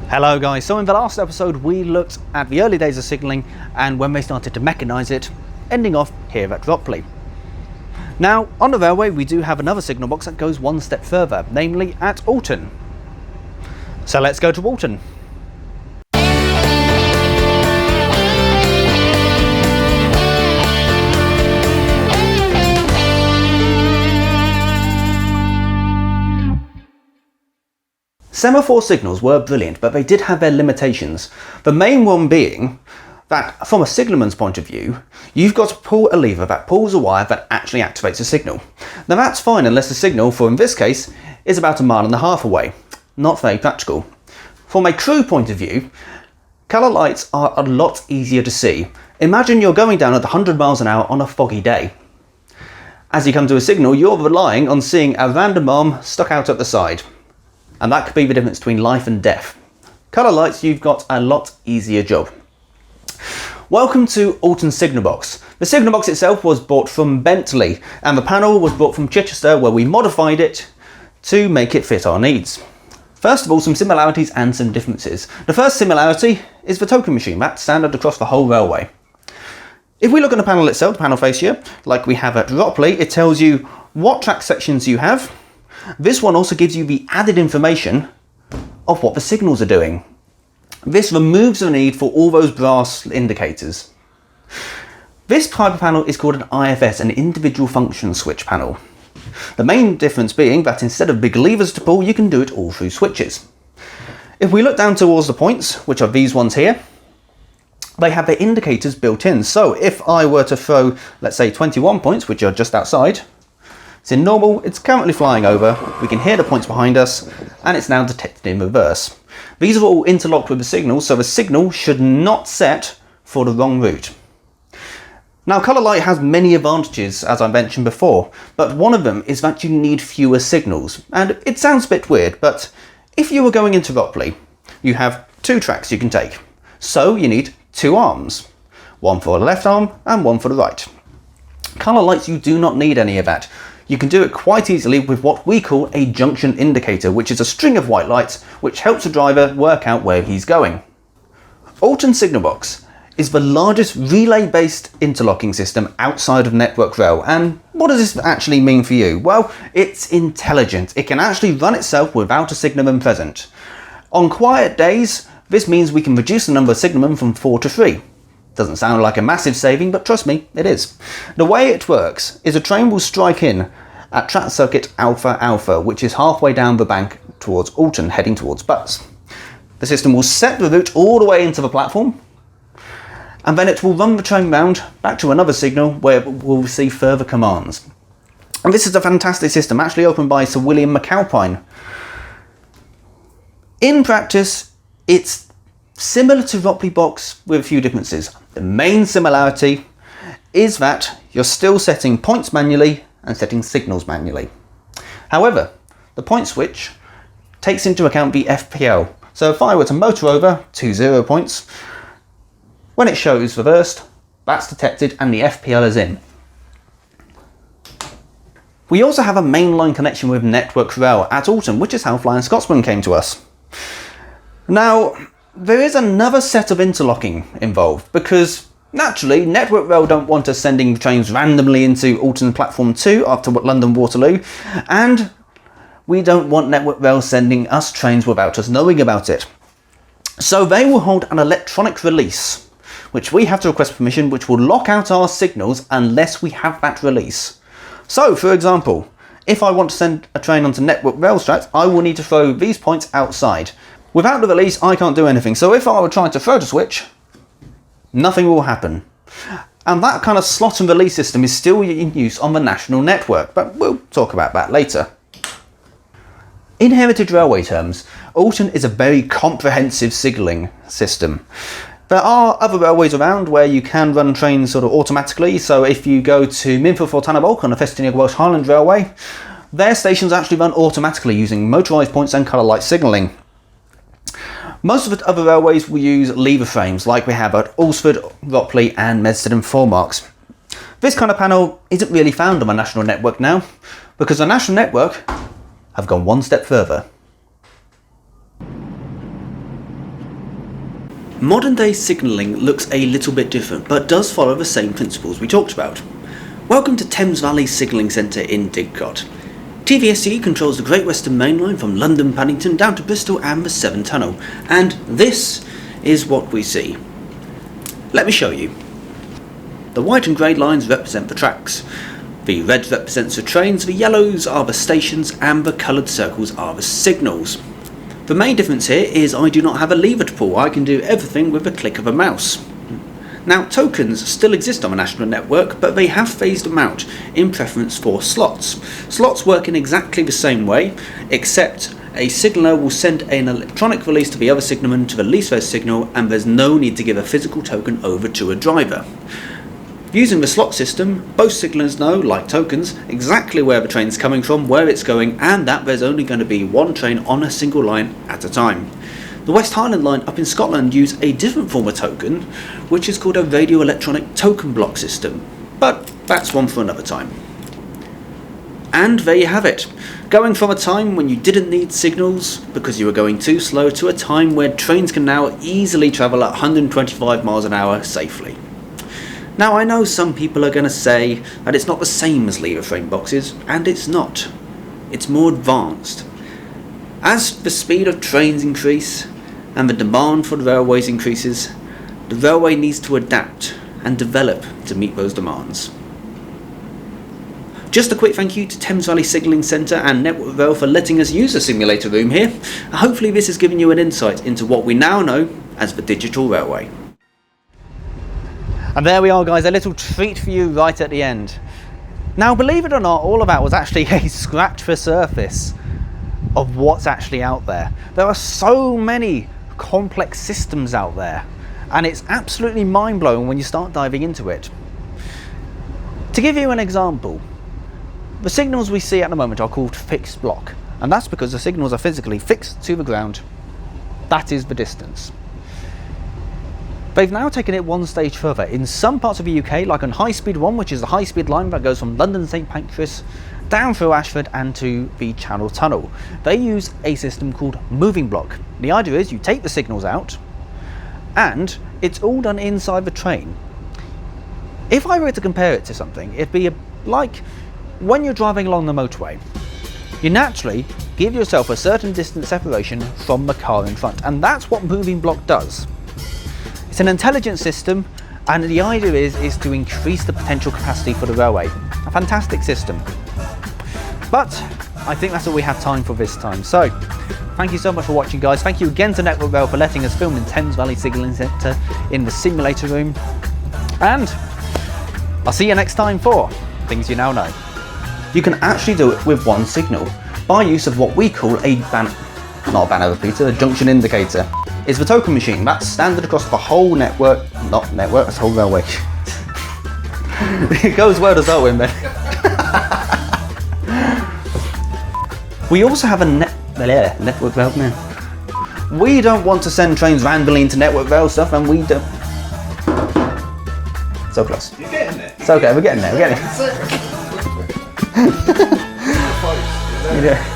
Hello guys, so in the last episode we looked at the early days of signalling and when they started to mechanise it, ending off here at Ropley. Now on the railway we do have another signal box that goes one step further, namely at Alton. So let's go to Alton. Semaphore signals were brilliant, but they did have their limitations. The main one being that from a signalman's point of view, you've got to pull a lever that pulls a wire that actually activates a signal. Now that's fine unless the signal, for in this case, is about 1.5 miles away. Not very practical. From a crew point of view, colour lights are a lot easier to see. Imagine you're going down at 100 miles an hour on a foggy day. As you come to a signal, you're relying on seeing a random arm stuck out at the side. And that could be the difference between life and death. Colour lights, you've got a lot easier job. Welcome to Alton Signal Box. The signal box itself was bought from Bentley and the panel was bought from Chichester, where we modified it to make it fit our needs. First of all, some similarities and some differences. The first similarity is the token machine. That's standard across the whole railway. If we look at the panel itself, the panel face here, like we have at Ropley, it tells you what track sections you have. This one also gives you the added information of what the signals are doing. This removes the need for all those brass indicators. This type of panel is called an IFS, an individual function switch panel. The main difference being that instead of big levers to pull, you can do it all through switches. If we look down towards the points, which are these ones here, they have their indicators built in. So if I were to throw, let's say 21 points, which are just outside, it's in normal, it's currently flying over, we can hear the points behind us, and it's now detected in reverse. These are all interlocked with the signal, so the signal should not set for the wrong route. Now, colour light has many advantages, as I mentioned before, but one of them is that you need fewer signals. And it sounds a bit weird, but if you were going into Ropley, you have 2 tracks you can take. So you need 2 arms, one for the left arm and one for the right. Colour lights, you do not need any of that. You can do it quite easily with what we call a junction indicator, which is a string of white lights which helps the driver work out where he's going. Alton Signal Box is the largest relay-based interlocking system outside of Network Rail. And what does this actually mean for you? Well, it's intelligent. It can actually run itself without a signalman present. On quiet days, this means we can reduce the number of signalmen from 4 to 3. Doesn't sound like a massive saving, but trust me, it is. The way it works is a train will strike in at track circuit Alpha Alpha, which is halfway down the bank towards Alton, heading towards Butts. The system will set the route all the way into the platform, and then it will run the train round back to another signal where it will receive further commands. And this is a fantastic system, actually opened by Sir William McAlpine. In practice, it's similar to Ropley Box with a few differences. The main similarity is that you're still setting points manually and setting signals manually. However, the point switch takes into account the FPL. So if I were to motor over to 0 points, when it shows reversed, that's detected and the FPL is in. We also have a mainline connection with Network Rail at Alton, which is how Flying Scotsman came to us. Now, there is another set of interlocking involved because naturally Network Rail don't want us sending trains randomly into Alton Platform 2 after London Waterloo, and we don't want Network Rail sending us trains without us knowing about it. So they will hold an electronic release, which we have to request permission, which will lock out our signals unless we have that release. So for example, if I want to send a train onto Network Rail tracks, I will need to throw these points outside. Without the release, I can't do anything. So if I were trying to throw the switch, nothing will happen. And that kind of slot and release system is still in use on the national network, but we'll talk about that later. In heritage railway terms, Alton is a very comprehensive signalling system. There are other railways around where you can run trains sort of automatically. So if you go to Minffordd or Tannabolk on the Festiniog Welsh Highland Railway, their stations actually run automatically using motorised points and colour light signalling. Most of the other railways will use lever frames like we have at Alresford, Ropley and Medsted and Foremarks. This kind of panel isn't really found on the national network now because the national network have gone one step further. Modern day signalling looks a little bit different, but does follow the same principles we talked about. Welcome to Thames Valley Signalling Centre in Digcott. TVSC controls the Great Western Main Line from London Paddington down to Bristol and the Severn Tunnel, and this is what we see. Let me show you. The white and grey lines represent the tracks, the red represents the trains, the yellows are the stations, and the coloured circles are the signals. The main difference here is I do not have a lever to pull, I can do everything with a click of a mouse. Now, tokens still exist on the national network, but they have phased them out in preference for slots. Slots work in exactly the same way, except a signaller will send an electronic release to the other signalman to release their signal, and there's no need to give a physical token over to a driver. Using the slot system, both signallers know, like tokens, exactly where the train's coming from, where it's going, and that there's only going to be one train on a single line at a time. The West Highland line up in Scotland use a different form of token, which is called a radio electronic token block system, but that's one for another time. And there you have it. Going from a time when you didn't need signals because you were going too slow to a time where trains can now easily travel at 125 miles an hour safely. Now, I know some people are going to say that it's not the same as lever frame boxes, and it's not. It's more advanced. As the speed of trains increase and the demand for the railways increases, the railway needs to adapt and develop to meet those demands. Just a quick thank you to Thames Valley Signalling Centre and Network Rail for letting us use the simulator room here. Hopefully this has given you an insight into what we now know as the digital railway. And there we are, guys, a little treat for you right at the end. Now, believe it or not, all of that was actually a scratch the surface of what's actually out there. There are so many complex systems out there, and it's absolutely mind-blowing when you start diving into it. To give you an example, the signals we see at the moment are called fixed block, and that's because the signals are physically fixed to the ground. That is the distance. They've now taken it one stage further. In some parts of the UK, like on High Speed 1, which is the high-speed line that goes from London St Pancras down through Ashford and to the Channel Tunnel, they use a system called moving block. The idea is you take the signals out, and it's all done inside the train. If I were to compare it to something, it'd be like when you're driving along the motorway. You naturally give yourself a certain distance separation from the car in front, and that's what moving block does. It's an intelligent system, and the idea is to increase the potential capacity for the railway. A fantastic system. But I think that's all we have time for this time. So, thank you so much for watching, guys. Thank you again to Network Rail for letting us film in Thames Valley Signalling Centre in the simulator room. And I'll see you next time for Things You Now Know. You can actually do it with one signal by use of what we call a a junction indicator. Is the token machine. That's standard across the whole network, that's whole railway. It goes well as Owen, man. We also have a network rail now. We don't want to send trains randomly into network rail stuff, and we don't. So close. You're getting there. It's okay, we're getting there, we're getting there. So close. Yeah.